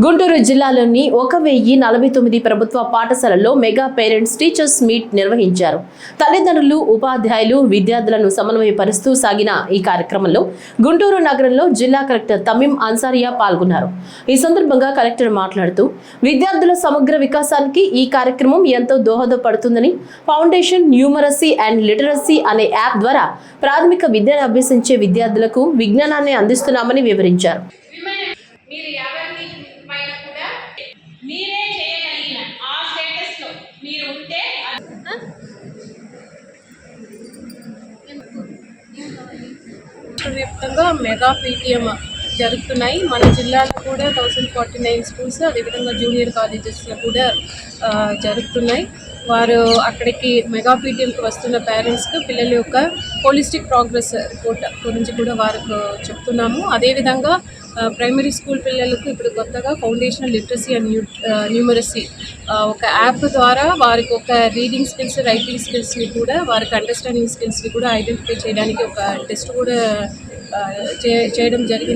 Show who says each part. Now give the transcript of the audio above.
Speaker 1: గుంటూరు జిల్లాలోని 1049 ప్రభుత్వ పాఠశాలల్లో మెగా పేరెంట్స్ టీచర్స్ మీట్ నిర్వహించారు. తల్లిదండ్రులు, ఉపాధ్యాయులు, విద్యార్థులను సమన్వయపరుస్తూ సాగిన ఈ కార్యక్రమంలో గుంటూరు నగరంలో జిల్లా కలెక్టర్ తమీం అన్సారియా పాల్గొన్నారు. ఈ సందర్భంగా కలెక్టర్ మాట్లాడుతూ విద్యార్థుల సమగ్ర వికాసానికి ఈ కార్యక్రమం ఎంతో దోహదపడుతుందని, ఫౌండేషన్ న్యూమరసీ అండ్ లిటరసీ అనే యాప్ ద్వారా ప్రాథమిక విద్యను అభ్యసించే విద్యార్థులకు విజ్ఞానాన్ని అందిస్తున్నామని వివరించారు.
Speaker 2: మీరే చేయగలిగిన ఆ స్టేటస్ లో మీరు ఉంటే
Speaker 3: వ్యాప్తంగా మెగా పీటీఎం జరుగుతున్నాయి. మన జిల్లాలో కూడా 1049 స్కూల్స్, అదేవిధంగా జూనియర్ కాలేజెస్లో కూడా జరుగుతున్నాయి. వారు అక్కడికి మెగా పీటీఎంకి వస్తున్న పేరెంట్స్కి పిల్లల యొక్క హోలిస్టిక్ ప్రోగ్రెస్ రిపోర్ట్ గురించి కూడా వారికి చెప్తున్నాము. అదేవిధంగా ప్రైమరీ స్కూల్ పిల్లలకు ఇప్పుడు కొత్తగా ఫౌండేషనల్ లిటరసీ అండ్ న్యూమరసీ ఒక యాప్ ద్వారా వారికి ఒక రీడింగ్ స్కిల్స్, రైటింగ్ స్కిల్స్ని కూడా, వారికి అండర్స్టాండింగ్ స్కిల్స్ని కూడా ఐడెంటిఫై చేయడానికి ఒక టెస్ట్ కూడా చేయడం జరిగింది.